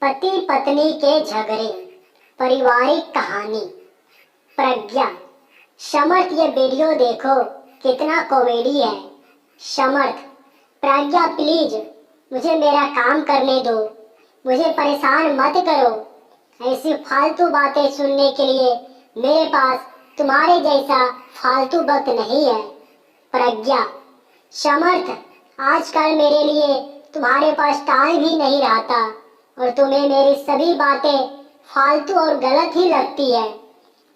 पति पत्नी के झगड़े, पारिवारिक कहानी। प्रज्ञा। समर्थ, ये वीडियो देखो, कितना कॉमेडी है। समर्थ। प्रज्ञा प्लीज मुझे मेरा काम करने दो, मुझे परेशान मत करो। ऐसी फालतू बातें सुनने के लिए मेरे पास तुम्हारे जैसा फालतू वक्त नहीं है। प्रज्ञा। समर्थ, आजकल मेरे लिए तुम्हारे पास टाइम भी नहीं रहता और तुम्हें मेरी सभी बातें फालतू और गलत ही लगती है।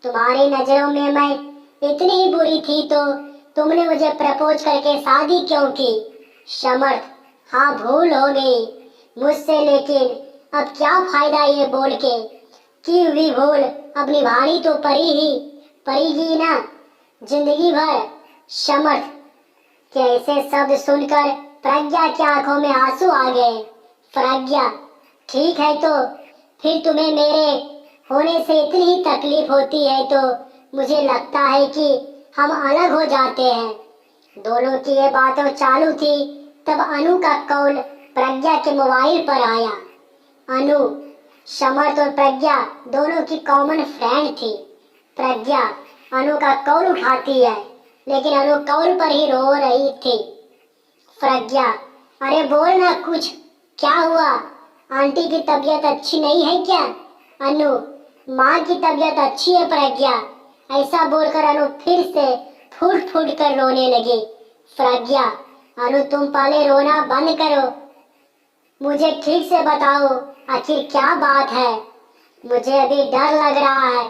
तुम्हारी नजरों में मैं इतनी ही बुरी थी तो तुमने मुझे प्रपोज करके शादी क्यों की? समर्थ। हाँ, भूल हो गई मुझसे, लेकिन अब क्या फायदा ये बोल के की हुई भूल अब निभानी तो पड़ेगी ना, जिंदगी भर। समर्थ के ऐसे शब्द सुनकर प्रज्ञा की आंखों में आंसू आ गए। प्रज्ञा। ठीक है, तो फिर तुम्हें मेरे होने से इतनी ही तकलीफ होती है तो मुझे लगता है कि हम अलग हो जाते हैं। दोनों की ये बातें चालू थी तब अनु का कॉल प्रज्ञा के मोबाइल पर आया। अनु। समर्थ और प्रज्ञा दोनों की कॉमन फ्रेंड थी। प्रज्ञा अनु का कॉल उठाती है, लेकिन अनु कॉल पर ही रो रही थी। प्रज्ञा। अरे बोल ना कुछ, क्या हुआ? आंटी की तबीयत अच्छी नहीं है क्या? अनु। माँ की तबीयत अच्छी है प्रज्ञा। ऐसा बोलकर अनु फिर से फूट फूट कर रोने लगी। प्रज्ञा। अनु, तुम पहले रोना बंद करो, मुझे ठीक से बताओ आखिर क्या बात है, मुझे अभी डर लग रहा है।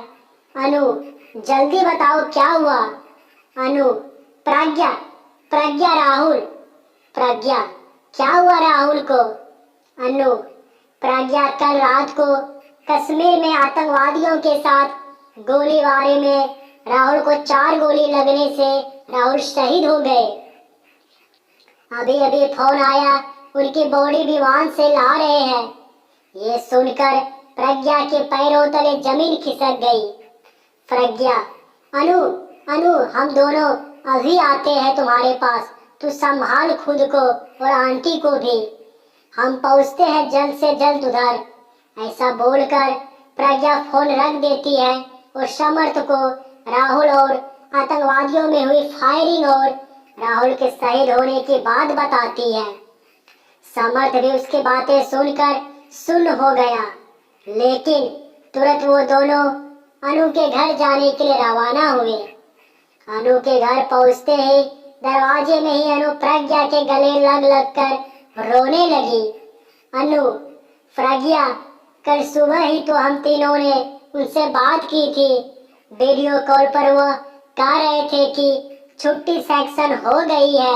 अनु, जल्दी बताओ क्या हुआ? अनु। प्रज्ञा। प्रज्ञा, राहुल। प्रज्ञा। क्या हुआ राहुल को? अनु। प्रज्ञा, कल रात को कश्मीर में आतंकवादियों के साथ गोलीबारी में राहुल को 4 गोली लगने से राहुल शहीद हो गए। अभी अभी फोन आया, उनकी बॉडी विमान से ला रहे हैं। ये सुनकर प्रज्ञा के पैरों तले जमीन खिसक गई। प्रज्ञा। अनु, अनु, हम दोनों अभी आते हैं तुम्हारे पास, तू संभाल खुद को और आंटी को भी, हम पहुंचते हैं जल्द से जल्द उधर। ऐसा बोलकर प्रज्ञा फोन रख देती है और समर्थ को राहुल और आतंकवादियों में हुई फायरिंग और राहुल के शहीद होने की बात बताती है। समर्थ भी उसकी बातें सुनकर सुन्न हो गया, लेकिन तुरंत वो दोनों अनु के घर जाने के लिए रवाना हुए। अनु के घर पहुंचते ही दरवाजे में ही अनु प्रज्ञा के गले लग लग कर रोने लगी। अनु। प्रज्ञा, कल सुबह ही तो हम तीनों ने उनसे बात की थी, वीडियो कॉल पर वो कह रहे थे कि छुट्टी सेक्शन हो गई है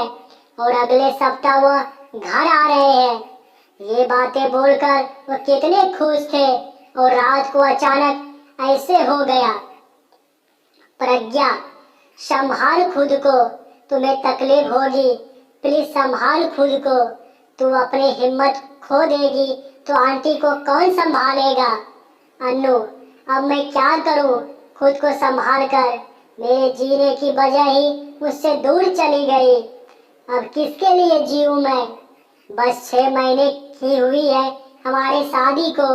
और अगले सप्ताह वो घर आ रहे हैं। ये बातें बोलकर वो कितने खुश थे और रात को अचानक ऐसे हो गया। प्रज्ञा। संभाल खुद को, तुम्हें तकलीफ होगी, प्लीज संभाल खुद को, तू अपनी हिम्मत खो देगी तो आंटी को कौन संभालेगा? अनु। अब मैं क्या करूं, खुद को संभाल कर मेरे जीने की वजह ही मुझसे दूर चली गई। अब किसके लिए जीऊं मैं? बस 6 महीने की हुई है हमारी शादी को,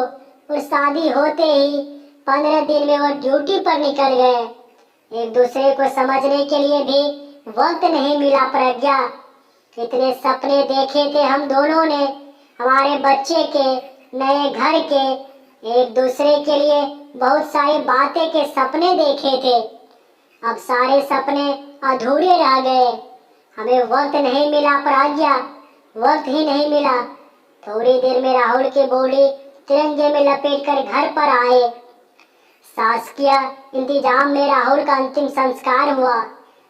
और शादी होते ही 15 दिन में वो ड्यूटी पर निकल गए। एक दूसरे को समझने के लिए भी वक्त नहीं मिला। प्रज्ञा, इतने सपने देखे थे हम दोनों ने, हमारे बच्चे के, नए घर के, एक दूसरे के लिए बहुत सारी बातें के सपने देखे थे। अब सारे सपने अधूरे रह गए, हमें वक्त नहीं मिला प्रज्ञा, वक्त ही नहीं मिला। थोड़ी देर में राहुल की बॉडी तिरंगे में लपेटकर घर पर आए। शासकीय इंतजाम में राहुल का अंतिम संस्कार हुआ।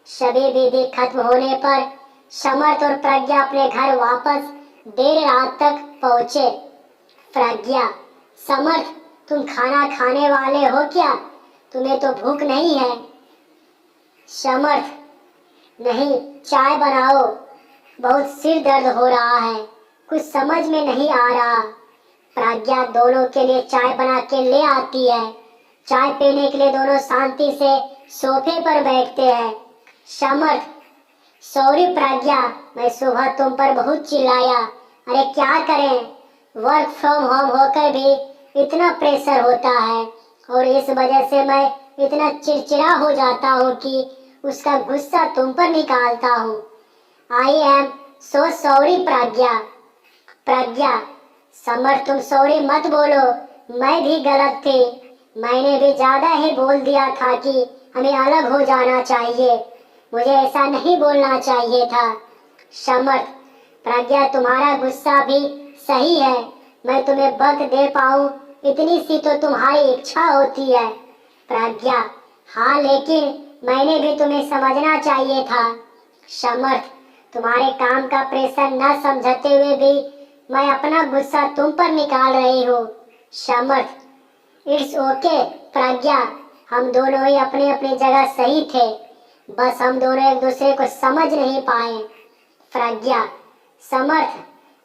सभी विधि खत्म होने पर समर्थ और प्रज्ञा अपने घर वापस देर रात तक पहुंचे। प्रज्ञा। समर्थ, तुम खाना खाने वाले हो क्या? तुम्हें तो भूख नहीं है? समर्थ। नहीं, चाय बनाओ, बहुत सिर दर्द हो रहा है, कुछ समझ में नहीं आ रहा। प्रज्ञा दोनों के लिए चाय बना के ले आती है। चाय पीने के लिए दोनों शांति से सोफे पर बैठते हैं। समर्थ। सॉरी प्रज्ञा, मैं सुबह तुम पर बहुत चिल्लाया, अरे क्या करें, वर्क फ्रॉम होम होकर भी इतना प्रेशर होता है और इस वजह से मैं इतना चिड़चिड़ा हो जाता हूँ कि उसका गुस्सा तुम पर निकालता हूँ। I am so sorry Pragya. Pragya, summer तुम सॉरी मत बोलो, मैं भी गलत थी। मैंने भी ज्यादा ही बोल दिया था कि हमें अलग हो जाना चाहिए, मुझे ऐसा नहीं बोलना चाहिए था। समर्थ, प्रज्ञा तुम्हारा गुस्सा भी सही है, मैं तुम्हें वक्त दे पाऊँ इतनी सी तो तुम्हारी इच्छा होती है। प्रज्ञा, हाँ लेकिन मैंने भी तुम्हें समझना चाहिए था। समर्थ, तुम्हारे काम का प्रेशर न समझते हुए भी मैं अपना गुस्सा तुम पर निकाल रही हूँ। समर्थ, इट्स ओके प्रज्ञा, हम दोनों ही अपने अपनी जगह सही थे, बस हम दोनों एक दूसरे को समझ नहीं पाए। प्रज्ञा, समर्थ,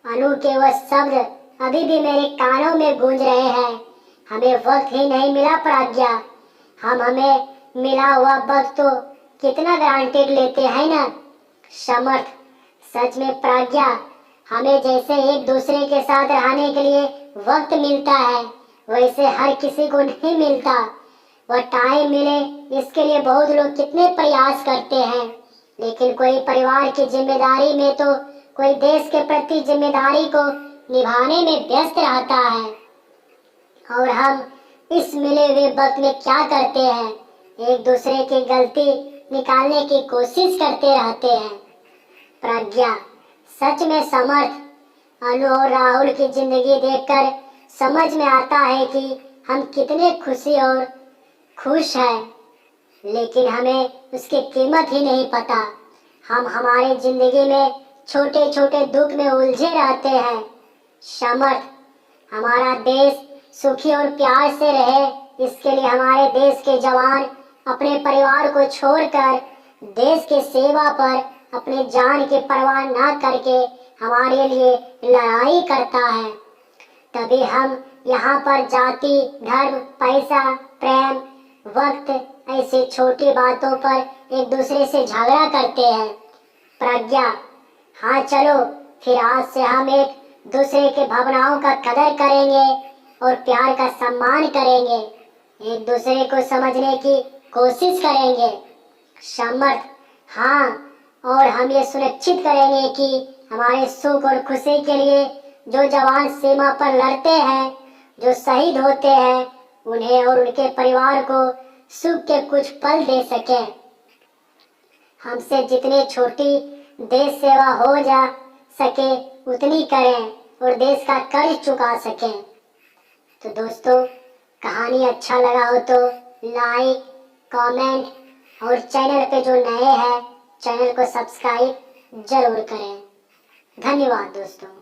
अनु के वह शब्द अभी भी मेरे कानों में गूंज रहे हैं। हमें वक्त ही नहीं मिला प्रज्ञा, हमें मिला हुआ वक्त तो कितना ग्रांटेड लेते हैं ना। समर्थ, सच में प्रज्ञा, हमें जैसे एक दूसरे के साथ रहने के लिए वक्त मिलता है वैसे हर किसी को नहीं मिलता। वह टाइम मिले इसके लिए बहुत लोग कितने प्रयास करते हैं, लेकिन कोई परिवार की जिम्मेदारी में तो कोई देश के प्रति जिम्मेदारी को निभाने में व्यस्त रहता है और हम इस मिले हुए वक्त में क्या करते हैं, एक दूसरे की गलती निकालने की कोशिश करते रहते हैं। प्रज्ञा, सच में समर्थ, अनु और राहुल की जिंदगी देखकर समझ में आता है कि हम कितने खुशी और खुश हैं, लेकिन हमें उसकी कीमत ही नहीं पता। हम हमारी जिंदगी में छोटे छोटे दुख में उलझे रहते हैं। समर्थ, हमारा देश सुखी और प्यार से रहे इसके लिए हमारे देश के जवान अपने परिवार को छोड़कर देश के सेवा पर अपने जान की परवाह न करके हमारे लिए लड़ाई करता है। तभी हम यहाँ पर जाति, धर्म, पैसा, प्रेम, वक्त ऐसी छोटी बातों पर एक दूसरे से झगड़ा करते हैं। प्रज्ञा, हाँ चलो फिर आज से हम एक दूसरे के भावनाओं का कदर करेंगे और प्यार का सम्मान करेंगे, एक दूसरे को समझने की कोशिश करेंगे। समर्थ, हाँ, और हम ये सुनिश्चित करेंगे कि हमारे सुख और खुशी के लिए जो जवान सीमा पर लड़ते हैं, जो शहीद होते हैं, उन्हें और उनके परिवार को सुख के कुछ पल दे सके। हमसे जितनी छोटी देश सेवा हो जा सके उतनी करें और देश का कर्ज चुका सकें। तो दोस्तों, कहानी अच्छा लगा हो तो लाइक, कमेंट और चैनल पे जो नए हैं चैनल को सब्सक्राइब जरूर करें। धन्यवाद दोस्तों।